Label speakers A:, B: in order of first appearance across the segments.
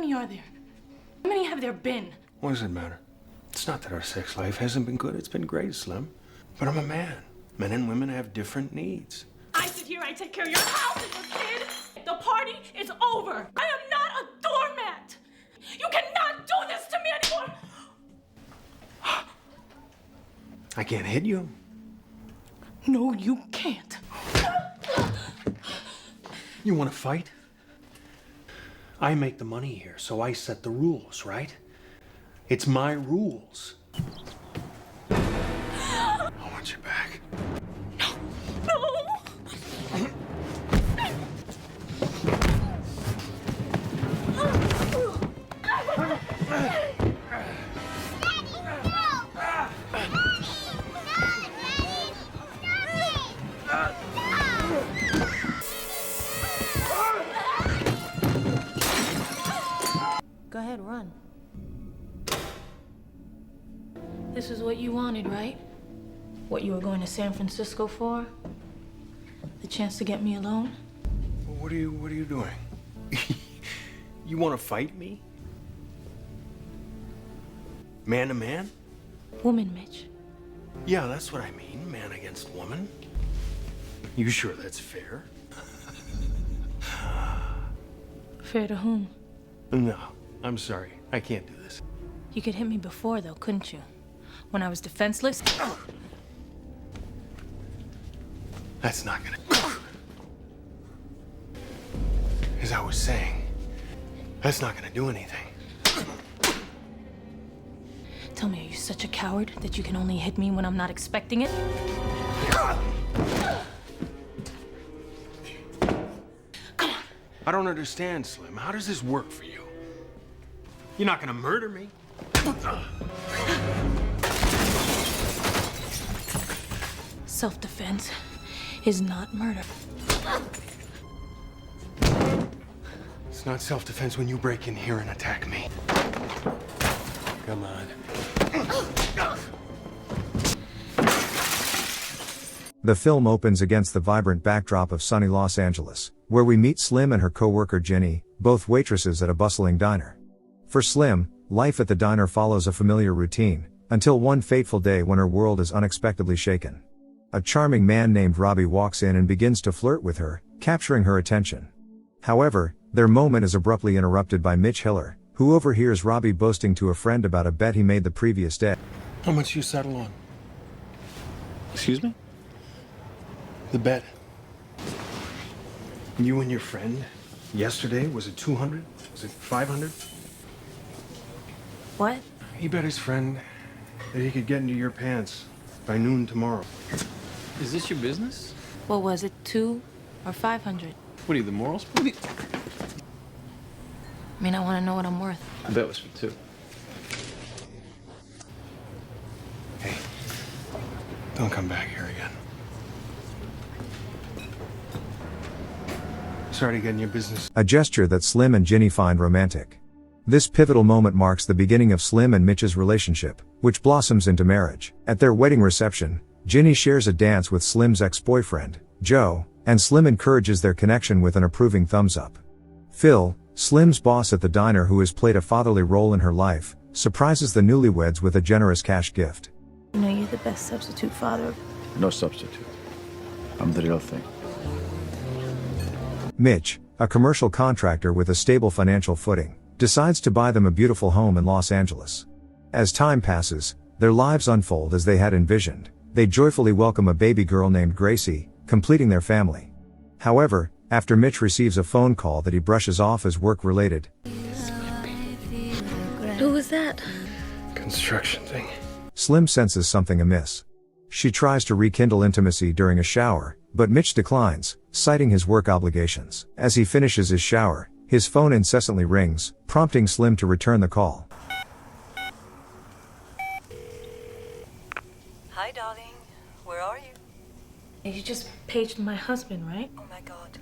A: many are there? How many have there been?
B: What does it matter? It's not that our sex life hasn't been good. It's been great, Slim. But I'm a man. Men and women have different needs.
A: I sit here, I take care of your house and your kid. The party is over. I am not a doormat. You cannot do this to me anymore.
B: I can't hit you.
A: No, you can't.
B: You want to fight? I make the money here, so I set the rules, right? It's my rules. I want you back.
A: No.
C: Go ahead, run.
A: This is what you wanted, right? What you were going to San Francisco for? The chance to get me alone?
B: What are you doing? You want to fight me? Man to man?
A: Woman, Mitch.
B: Yeah, that's what I mean. Man against woman. You sure that's fair?
A: Fair to whom?
B: No, I'm sorry. I can't do this.
A: You could hit me before, though, couldn't you? When I was defenseless?
B: That's not gonna... As I was saying, that's not gonna do anything.
A: Tell me, are you such a coward that you can only hit me when I'm not expecting it? Come on.
B: I don't understand, Slim. How does this work for you? You're not gonna murder me.
A: Self-defense is not murder.
B: It's not self-defense when you break in here and attack me. Come on.
D: The film opens against the vibrant backdrop of sunny Los Angeles, where we meet Slim and her co-worker Jenny, both waitresses at a bustling diner. For Slim, life at the diner follows a familiar routine, until one fateful day when her world is unexpectedly shaken. A charming man named Robbie walks in and begins to flirt with her, capturing her attention. However, their moment is abruptly interrupted by Mitch Hiller, who overhears Robbie boasting to a friend about a bet he made the previous day.
B: How much you settle on?
E: Excuse me?
B: The bet. You and your friend, yesterday, was it 200? Was it 500?
A: What?
B: He bet his friend that he could get into your pants by noon tomorrow.
E: Is this your business?
A: What was it, 2 or 500?
E: What are you, the morals? What are you...
A: I mean, I want to know what I'm worth.
E: I bet it was for 2.
B: Hey, don't come back here again. Sorry to get in your business.
D: A gesture that Slim and Jenny find romantic. This pivotal moment marks the beginning of Slim and Mitch's relationship, which blossoms into marriage. At their wedding reception, Jenny shares a dance with Slim's ex-boyfriend, Joe, and Slim encourages their connection with an approving thumbs up. Phil, Slim's boss at the diner who has played a fatherly role in her life, surprises the newlyweds with a generous cash gift.
A: You know you're the best substitute father.
E: No substitute. I'm the real thing.
D: Mitch, a commercial contractor with a stable financial footing, decides to buy them a beautiful home in Los Angeles. As time passes, their lives unfold as they had envisioned. They joyfully welcome a baby girl named Gracie, completing their family. However, after Mitch receives a phone call that he brushes off as work-related,
A: Who was that?
B: Construction thing.
D: Slim senses something amiss. She tries to rekindle intimacy during a shower, but Mitch declines, citing his work obligations. As he finishes his shower, his phone incessantly rings, prompting Slim to return the call.
C: Hi, darling. Where are you?
A: You just paged my husband, right?
C: Oh my God.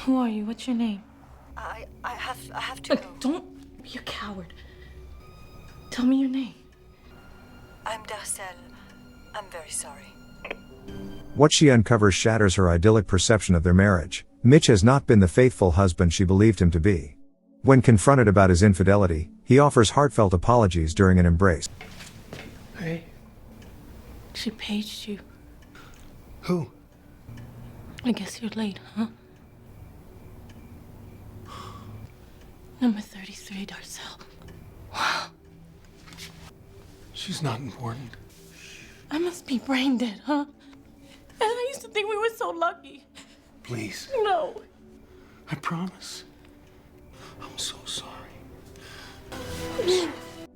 A: Who are you? What's your name?
C: I have to go.
A: Don't be a coward. Tell me your name.
C: I'm Darcel. I'm very sorry.
D: What she uncovers shatters her idyllic perception of their marriage. Mitch has not been the faithful husband she believed him to be. When confronted about his infidelity, he offers heartfelt apologies during an embrace.
B: Hey,
A: She paged you.
B: who?
A: I guess you're late, huh? Number 33, Darcel. Wow.
B: She's not important.
A: I must be brain dead, huh? And I used to think we were so lucky.
B: Please,
A: No.
B: I promise. I'm so sorry.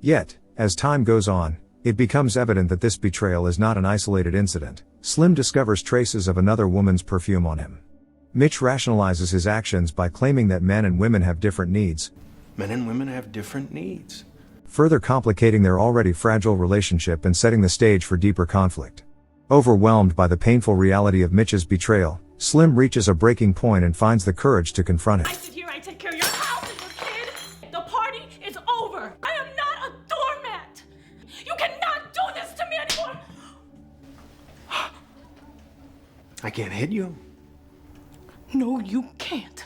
D: Yet, as time goes on, it becomes evident that this betrayal is not an isolated incident. Slim discovers traces of another woman's perfume on him. Mitch rationalizes his actions by claiming that men and women have different needs,
B: Men and women have different needs.
D: further complicating their already fragile relationship and setting the stage for deeper conflict. Overwhelmed by the painful reality of Mitch's betrayal, Slim reaches a breaking point and finds the courage to confront
A: I
D: it.
A: sit here, I take care of your house and your kid. The party is over. I am not a doormat. You cannot do this to me anymore.
B: I can't hit you.
A: No, you can't.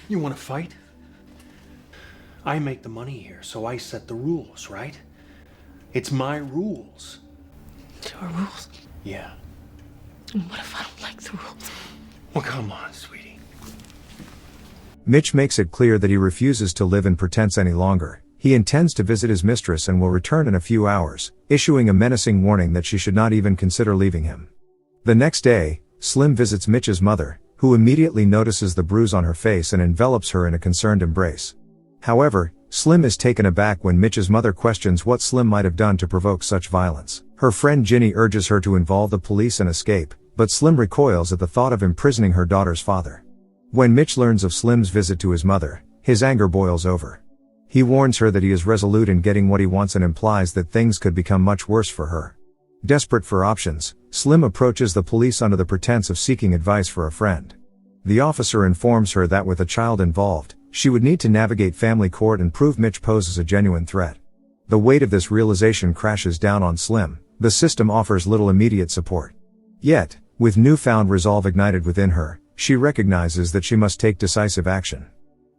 B: You want to fight? I make the money here, so I set the rules, right? It's my rules.
A: Your rules.
B: Yeah.
A: And what if I don't like the rules?
B: Well, come on, sweetie.
D: Mitch makes it clear that he refuses to live in pretense any longer. He intends to visit his mistress and will return in a few hours, issuing a menacing warning that she should not even consider leaving him. The next day, Slim visits Mitch's mother, who immediately notices the bruise on her face and envelops her in a concerned embrace. However, Slim is taken aback when Mitch's mother questions what Slim might have done to provoke such violence. Her friend Ginny urges her to involve the police and escape, but Slim recoils at the thought of imprisoning her daughter's father. When Mitch learns of Slim's visit to his mother, his anger boils over. He warns her that he is resolute in getting what he wants and implies that things could become much worse for her. Desperate for options, Slim approaches the police under the pretense of seeking advice for a friend. The officer informs her that with a child involved, she would need to navigate family court and prove Mitch poses a genuine threat. The weight of this realization crashes down on Slim. The system offers little immediate support. Yet, with newfound resolve ignited within her, she recognizes that she must take decisive action.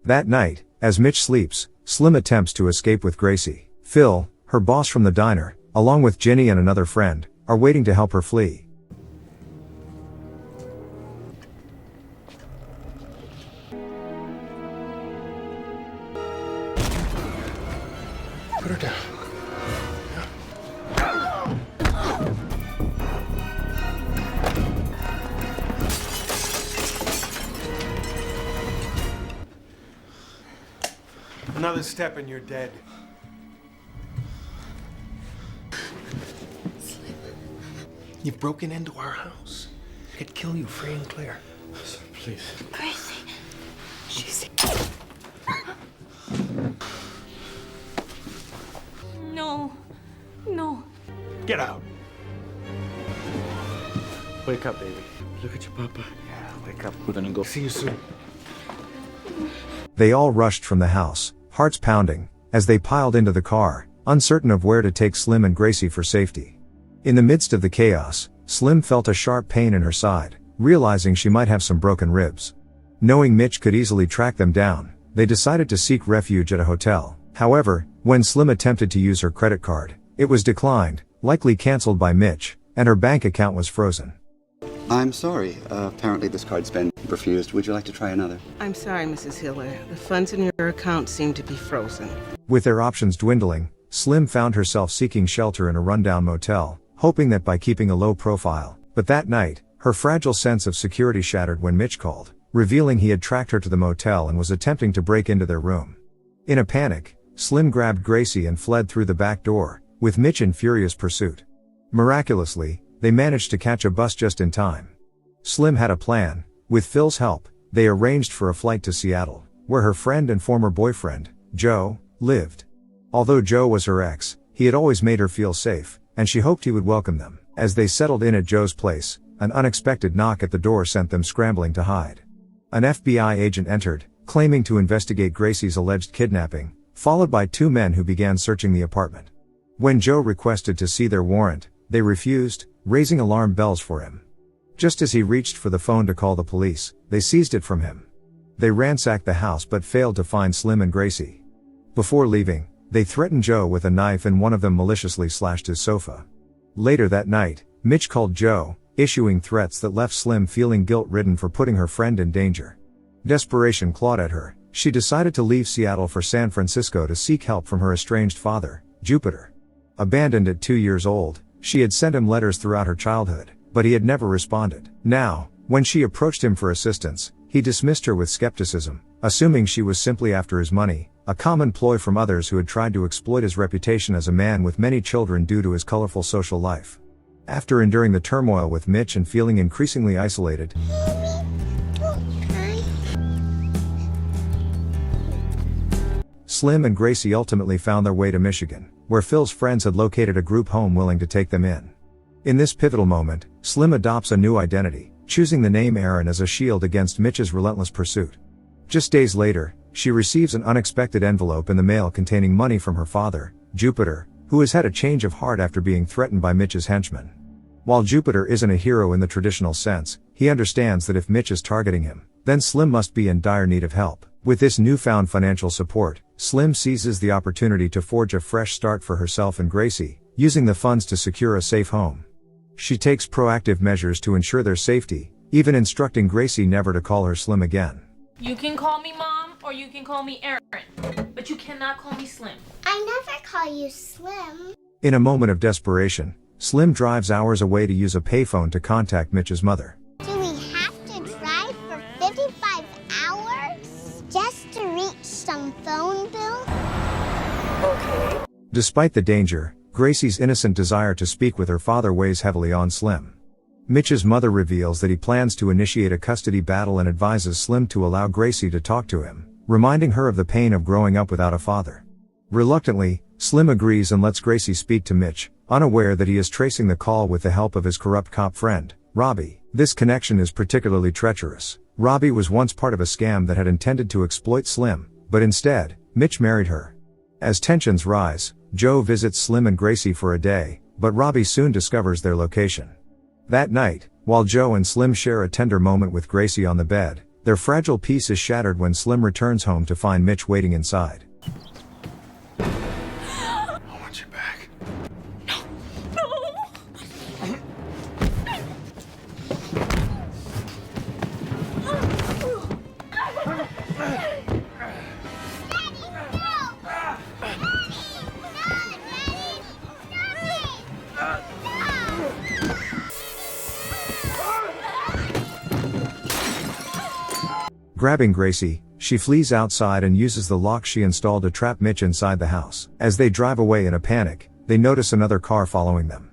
D: That night, as Mitch sleeps, Slim attempts to escape with Gracie. Phil, her boss from the diner, along with Ginny and another friend, are waiting to help her flee.
B: Put her down. Another step and you're dead. You've broken into our house. I could kill you free and clear.
E: Sir, please.
A: Crazy. She's... No. No.
B: Get out.
E: Wake up, baby. Look at your papa. Yeah, wake up. We're gonna go.
B: See you soon.
D: They all rushed from the house, hearts pounding, as they piled into the car, uncertain of where to take Slim and Gracie for safety. In the midst of the chaos, Slim felt a sharp pain in her side, realizing she might have some broken ribs. Knowing Mitch could easily track them down, they decided to seek refuge at a hotel. However, when Slim attempted to use her credit card, it was declined, likely canceled by Mitch, and her bank account was frozen.
F: I'm sorry. Apparently this card's been refused. Would you like to try another?
G: I'm sorry, Mrs. Hiller. The funds in your account seem to be frozen.
D: With their options dwindling, Slim found herself seeking shelter in a rundown motel, hoping that by keeping a low profile. But that night, her fragile sense of security shattered when Mitch called, revealing he had tracked her to the motel and was attempting to break into their room. In a panic, Slim grabbed Gracie and fled through the back door, with Mitch in furious pursuit. Miraculously, they managed to catch a bus just in time. Slim had a plan. With Phil's help, they arranged for a flight to Seattle, where her friend and former boyfriend, Joe, lived. Although Joe was her ex, he had always made her feel safe, and she hoped he would welcome them. As they settled in at Joe's place, an unexpected knock at the door sent them scrambling to hide. An FBI agent entered, claiming to investigate Gracie's alleged kidnapping, followed by two men who began searching the apartment. When Joe requested to see their warrant, they refused, raising alarm bells for him. Just as he reached for the phone to call the police, they seized it from him. They ransacked the house but failed to find Slim and Gracie. Before leaving, they threatened Joe with a knife and one of them maliciously slashed his sofa. Later that night, Mitch called Joe, issuing threats that left Slim feeling guilt-ridden for putting her friend in danger. Desperation clawed at her. She decided to leave Seattle for San Francisco to seek help from her estranged father, Jupiter. Abandoned at 2 years old, she had sent him letters throughout her childhood, but he had never responded. Now, when she approached him for assistance, he dismissed her with skepticism, assuming she was simply after his money, a common ploy from others who had tried to exploit his reputation as a man with many children due to his colorful social life. After enduring the turmoil with Mitch and feeling increasingly isolated, Slim and Gracie ultimately found their way to Michigan, where Phil's friends had located a group home willing to take them in. In this pivotal moment, Slim adopts a new identity, choosing the name Aaron as a shield against Mitch's relentless pursuit. Just days later, she receives an unexpected envelope in the mail containing money from her father, Jupiter, who has had a change of heart after being threatened by Mitch's henchmen. While Jupiter isn't a hero in the traditional sense, he understands that if Mitch is targeting him, then Slim must be in dire need of help. With this newfound financial support, Slim seizes the opportunity to forge a fresh start for herself and Gracie, using the funds to secure a safe home. She takes proactive measures to ensure their safety, even instructing Gracie never to call her Slim again.
A: You can call me Mom, or you can call me Aaron, but you cannot call me Slim.
H: I never call you Slim.
D: In a moment of desperation, Slim drives hours away to use a payphone to contact Mitch's mother.
H: Do we have to drive for 55 hours just to reach some phone bill?
C: Okay.
D: Despite the danger, Gracie's innocent desire to speak with her father weighs heavily on Slim. Mitch's mother reveals that he plans to initiate a custody battle and advises Slim to allow Gracie to talk to him, reminding her of the pain of growing up without a father. Reluctantly, Slim agrees and lets Gracie speak to Mitch, unaware that he is tracing the call with the help of his corrupt cop friend, Robbie. This connection is particularly treacherous. Robbie was once part of a scam that had intended to exploit Slim, but instead, Mitch married her. As tensions rise, Joe visits Slim and Gracie for a day, but Robbie soon discovers their location. That night, while Joe and Slim share a tender moment with Gracie on the bed, their fragile peace is shattered when Slim returns home to find Mitch waiting inside.
B: I want you back.
D: Grabbing Gracie, she flees outside and uses the lock she installed to trap Mitch inside the house. As they drive away in a panic, they notice another car following them.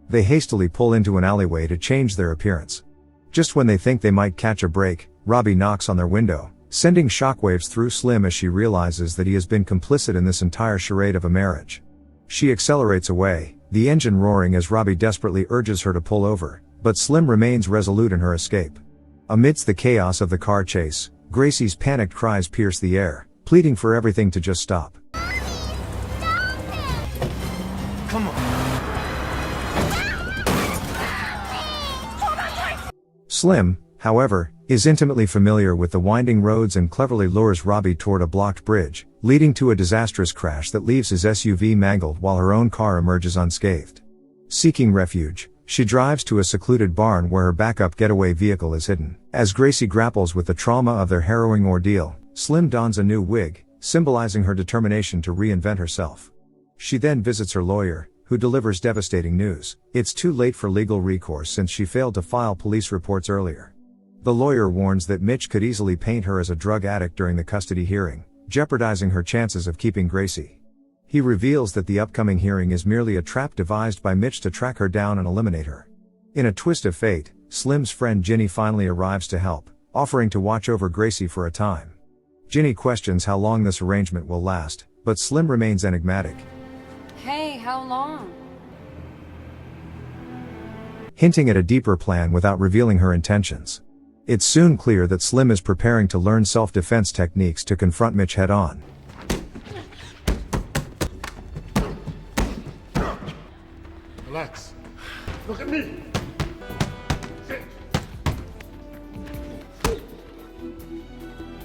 D: They hastily pull into an alleyway to change their appearance. Just when they think they might catch a break, Robbie knocks on their window, sending shockwaves through Slim as she realizes that he has been complicit in this entire charade of a marriage. She accelerates away, the engine roaring as Robbie desperately urges her to pull over, but Slim remains resolute in her escape. Amidst the chaos of the car chase, Gracie's panicked cries pierce the air, pleading for everything to just stop.
B: Come on.
D: Slim, however, is intimately familiar with the winding roads and cleverly lures Robbie toward a blocked bridge, leading to a disastrous crash that leaves his SUV mangled while her own car emerges unscathed. Seeking refuge, she drives to a secluded barn where her backup getaway vehicle is hidden. As Gracie grapples with the trauma of their harrowing ordeal, Slim dons a new wig, symbolizing her determination to reinvent herself. She then visits her lawyer, who delivers devastating news. It's too late for legal recourse since she failed to file police reports earlier. The lawyer warns that Mitch could easily paint her as a drug addict during the custody hearing, jeopardizing her chances of keeping Gracie. He reveals that the upcoming hearing is merely a trap devised by Mitch to track her down and eliminate her. In a twist of fate, Slim's friend Ginny finally arrives to help, offering to watch over Gracie for a time. Ginny questions how long this arrangement will last, but Slim remains enigmatic.
I: Hey, how long?
D: Hinting at a deeper plan without revealing her intentions. It's soon clear that Slim is preparing to learn self-defense techniques to confront Mitch head-on.
B: Relax. Look at me.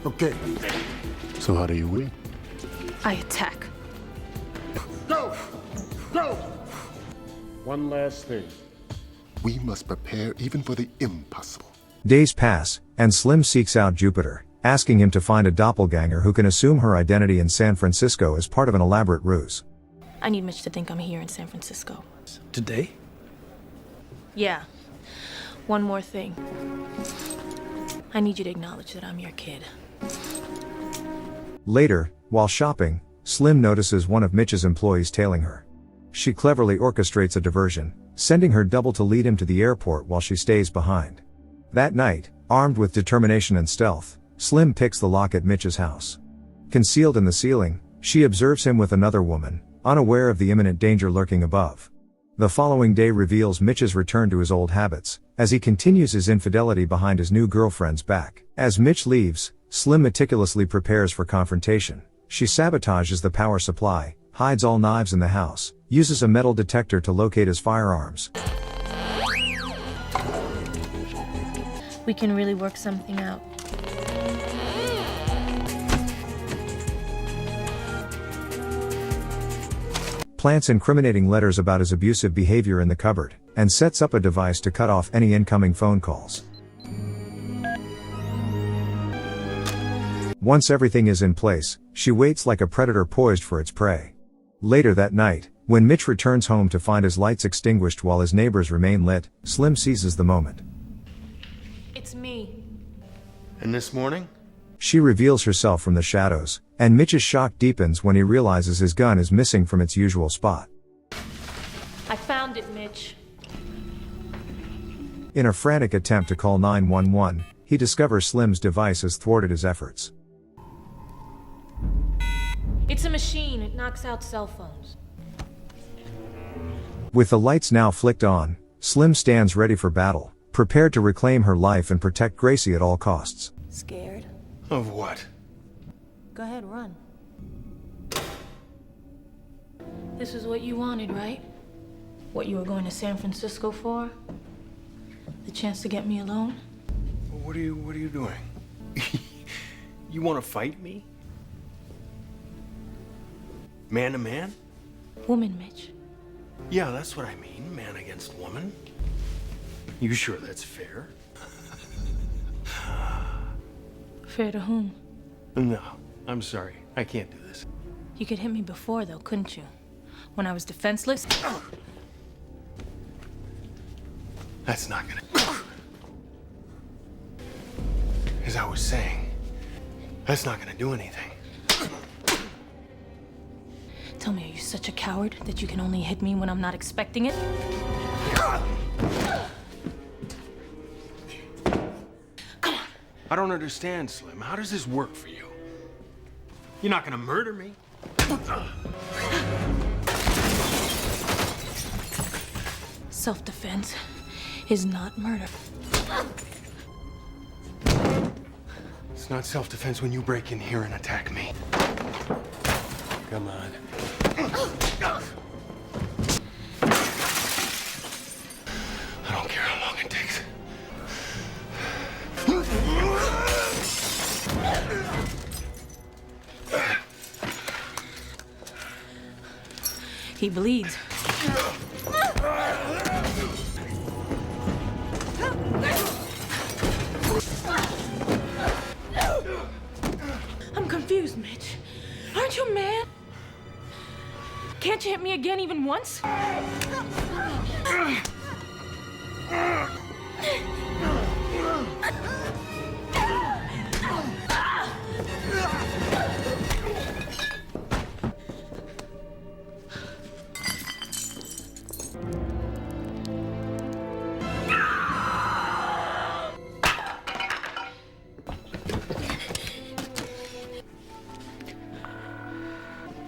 E: Okay.
J: So how do you win?
A: I attack.
E: Go! Go!
J: One last thing. We must prepare even for the impossible.
D: Days pass, and Slim seeks out Jupiter, asking him to find a doppelganger who can assume her identity in San Francisco as part of an elaborate ruse.
A: I need Mitch to think I'm here in San Francisco.
B: Today?
A: Yeah. One more thing. I need you to acknowledge that I'm your kid.
D: Later, while shopping, Slim notices one of Mitch's employees tailing her. She cleverly orchestrates a diversion, sending her double to lead him to the airport while she stays behind. That night, armed with determination and stealth, Slim picks the lock at Mitch's house. Concealed in the ceiling, she observes him with another woman, unaware of the imminent danger lurking above. The following day reveals Mitch's return to his old habits, as he continues his infidelity behind his new girlfriend's back. As Mitch leaves, Slim meticulously prepares for confrontation. She sabotages the power supply, hides all knives in the house, uses a metal detector to locate his firearms.
A: We can really work something out.
D: Plants incriminating letters about his abusive behavior in the cupboard, and sets up a device to cut off any incoming phone calls. Once everything is in place, she waits like a predator poised for its prey. Later that night, when Mitch returns home to find his lights extinguished while his neighbors remain lit, Slim seizes the moment.
A: It's me.
B: And this morning?
D: She reveals herself from the shadows, and Mitch's shock deepens when he realizes his gun is missing from its usual spot.
A: I found it, Mitch.
D: In a frantic attempt to call 911, he discovers Slim's device has thwarted his efforts.
A: It's a machine. It knocks out cell phones.
D: With the lights now flicked on, Slim stands ready for battle, prepared to reclaim her life and protect Gracie at all costs.
A: Scared?
B: Of what?
A: Go ahead, run. This is what you wanted, right? What you were going to San Francisco for? The chance to get me alone?
B: What are you doing? You want to fight me? Man to man?
A: Woman, Mitch.
B: Yeah, that's what I mean, man against woman. You sure that's fair?
A: Fair to whom?
B: No, I'm sorry. I can't do this.
A: You could hit me before, though, couldn't you? When I was defenseless?
B: That's not gonna... As I was saying, that's not gonna do anything.
A: Tell me, are you such a coward that you can only hit me when I'm not expecting it?
B: I don't understand, Slim. How does this work for you? You're not gonna murder me.
A: Self-defense is not murder.
B: It's not self-defense when you break in here and attack me. Come on. I don't care how long it takes.
A: He bleeds. I'm confused, Mitch. Aren't you mad? Can't you hit me again even once?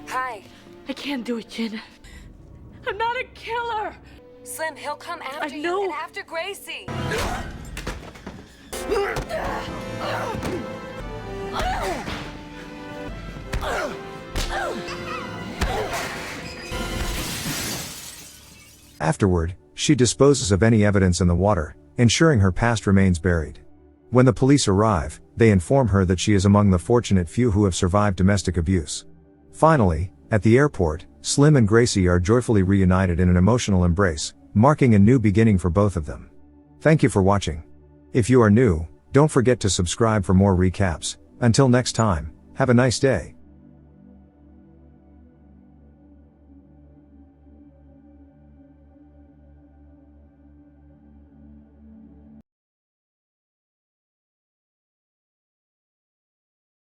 I: Hi.
A: I can't do it, Jen. I'm not a killer.
I: Slim, he'll come after
A: I know.
I: you and after Gracie.
D: Afterward, she disposes of any evidence in the water, ensuring her past remains buried. When the police arrive, they inform her that she is among the fortunate few who have survived domestic abuse. Finally, at the airport, Slim and Gracie are joyfully reunited in an emotional embrace, marking a new beginning for both of them. Thank you for watching. If you are new, don't forget to subscribe for more recaps. Until next time, have a nice day.